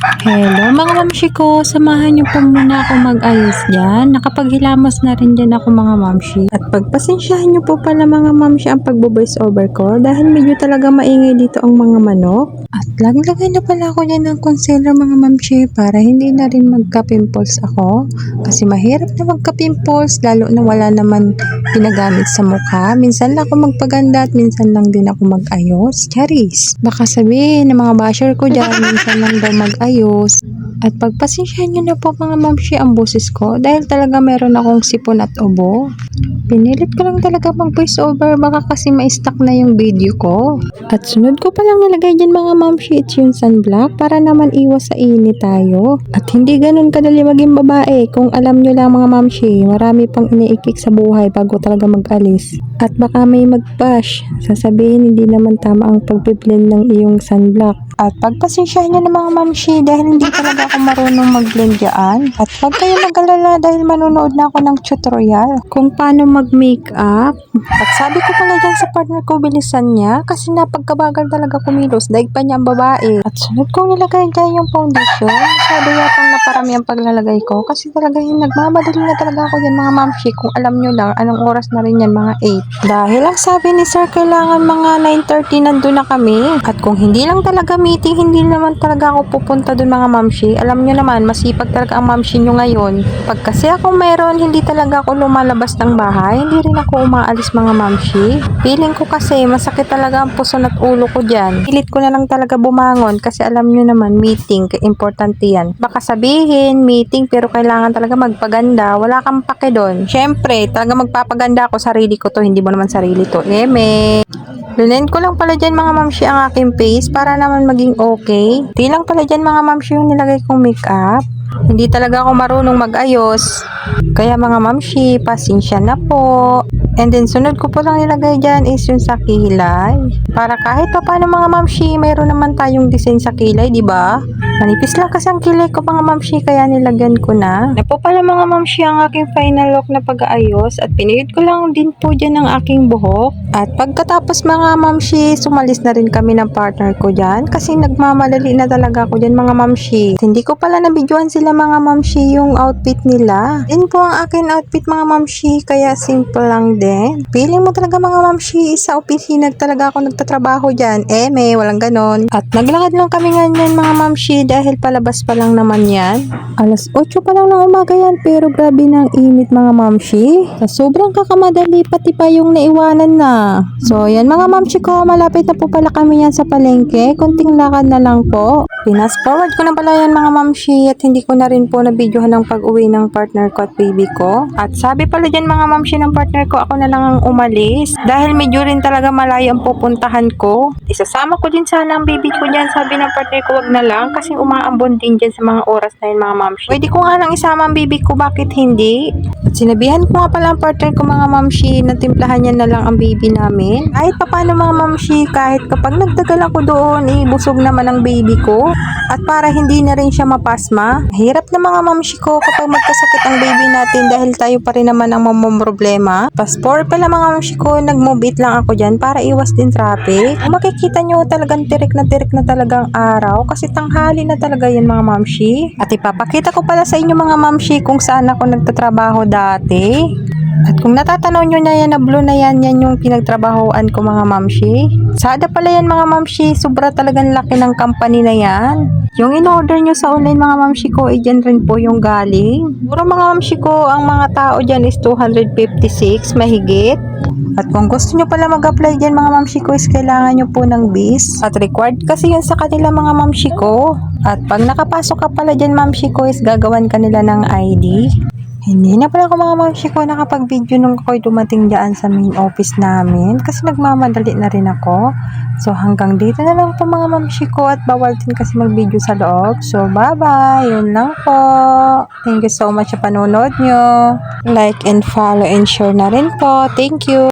Hello mga mamshi ko, samahan niyo po muna ako mag-ayos dyan. Nakapaghilamos na rin dyan ako mga mamshi. At pagpasensyahan niyo po pala mga mamshi ang pagbo-voice over ko dahil medyo talaga maingay dito ang mga manok. At lagay na pala ako dyan ng concealer mga mamshi para hindi na rin magka-pimples ako. Kasi mahirap na magka-pimples lalo na wala naman ginagamit sa mukha. Minsan lang ako magpaganda at minsan lang din ako mag-ayos. Charis! Baka sabihin ng mga basher ko dyan, minsan lang daw mag-ayos. At pagpasensyahan nyo na po mga mamshi ang boses ko dahil talaga meron akong sipon at ubo. Pinilit ko lang talaga mag voice over baka kasi ma-stuck na yung video ko. At sunod ko palang nilagay dyan mga mamshi it's yung sunblock para naman iwas sa init tayo. At hindi ganun kadali maging babae kung alam nyo lang mga mamshi, marami pang iniikik sa buhay bago talaga mag-alis. At baka may mag-bash, sasabihin hindi naman tama ang pag-blend ng iyong sunblock. At pagpasensyahan nyo na mga mamshi dahil hindi talaga ako marunong mag-blend dyan. At huwag kayo mag-alala dahil manonood na ako ng tutorial kung paano mag-makeup. At sabi ko pala dyan sa partner ko, bilisan niya kasi napagkabagal talaga kumilos. Daig pa niya ang babae. At sunod kong nilagay dyan yung foundation. Masyado yatang naparami ang paglalagay ko kasi talaga yung nagmamadali na talaga ako dyan mga mamshi. Kung alam nyo lang, anong oras na rin yan mga 8. Dahil ang sabi ni sir, kailangan mga 9:30 nandun na kami. At kung hindi lang talaga meeting, hindi naman talaga ako pupunta dun mga mamshi. Alam nyo naman, masipag talaga ang mamshi nyo ngayon. Pag kasi ako meron, hindi talaga ako lumalabas ng bahay. Hindi rin ako umaalis mga mamshi. Feeling ko kasi masakit talaga ang puso at ulo ko dyan. Pilit ko na lang talaga bumangon kasi alam nyo naman, meeting, importante yan. Baka sabihin, meeting pero kailangan talaga magpaganda. Wala kang pake doon. Syempre, talaga magpapaganda ako, sarili ko to. Hindi mo naman sarili to. Eme. Blend ko lang pala dyan mga mamshi ang aking face para naman maging okay. Di lang pala dyan mga mamshi yung nilagay kong makeup. Hindi talaga ako marunong mag-ayos. Kaya mga mamshi, pasensya na po. And then sunod ko po lang nilagay dyan is yung sa kilay. Para kahit pa paano mga mamshi, mayroon naman tayong design sa kilay, di ba? Manipis lang kasi ang kilay ko mga mamshi kaya nilagyan ko na. Na po pala mga mamshi ang aking final look na pag-aayos at pinihid ko lang din po dyan ang aking buhok. At pagkatapos mga mamshi, sumalis na rin kami ng partner ko dyan kasi nagmamadali na talaga ako dyan mga mamshi. At hindi ko pala nabidyoan sila mga mamshi yung outfit nila. Din po ang akin outfit mga mamshi kaya simple lang din. Feeling mo talaga mga mamshi, sa opisina talaga ako nagtatrabaho dyan. May walang ganon. At naglakad lang kami ganyan mga mamshi dahil palabas pa lang naman yan. Alas 8 pa lang ng umaga yan pero grabe ng init mga mamshi. Sa sobrang kakamadali pati pa yung naiwanan na. So yan mga mamshi ko, malapit na po pala kami yan sa palengke. Konting lakad na lang po. Pinas forward ko na pala yan mga mamshi at hindi ko na rin po nabidyohan ng pag-uwi ng partner ko at baby ko. At sabi pala dyan mga mamshi ng partner ko, ako na lang ang umalis. Dahil medyo rin talaga malayo ang pupuntahan ko. Isasama ko din sana ang baby ko dyan. Sabi ng partner ko, wag na lang kasi umaambon din dyan sa mga oras na yun mga mamshi. Pwede ko nga lang isama ang baby ko, bakit hindi? At sinabihan ko nga pala ang partner ko mga mamshi na timplahan niya na lang ang baby namin. Kahit pa paano mga mamshi, kahit kapag nagtagal ako doon, busog naman ang baby ko. At para hindi na rin siya mapasma, hirap na mga mamshi ko kapag magkasakit ang baby natin dahil tayo pa rin naman ang mamomroblema. Passport pala mga mamshi ko, nag-move it lang ako dyan para iwas din traffic. Kung makikita nyo talagang tirik na talagang araw kasi tanghali na talaga yan mga mamshi. At ipapakita ko pala sa inyo mga mamshi kung saan ako nagtatrabaho dati. At kung natatanaw nyo na yan na blue na yan, yan yung pinagtrabahoan ko mga mamshi. Sada pala yan mga mamshi, sobra talagang laki ng company na yan. Yung in-order nyo sa online mga mamshi ko, dyan rin po yung galing. Puro mga mamshi ko, ang mga tao dyan is 256, mahigit. At kung gusto nyo pala mag-apply dyan mga mamshi ko is kailangan nyo po ng BIS. At required kasi yun sa kanila mga mamshi ko. At pag nakapasok ka pala dyan mamshi ko is gagawan ka nila ng ID. Hindi na pala ako mga mamshi ko nakapag-video nung ako'y dumating dyan sa main office namin kasi nagmamadali na rin ako. So hanggang dito na lang po mga mamshi ko at bawal din kasi mag-video sa loob. So bye-bye! Yun lang po. Thank you so much sa panonood nyo. Like and follow and share na rin po. Thank you!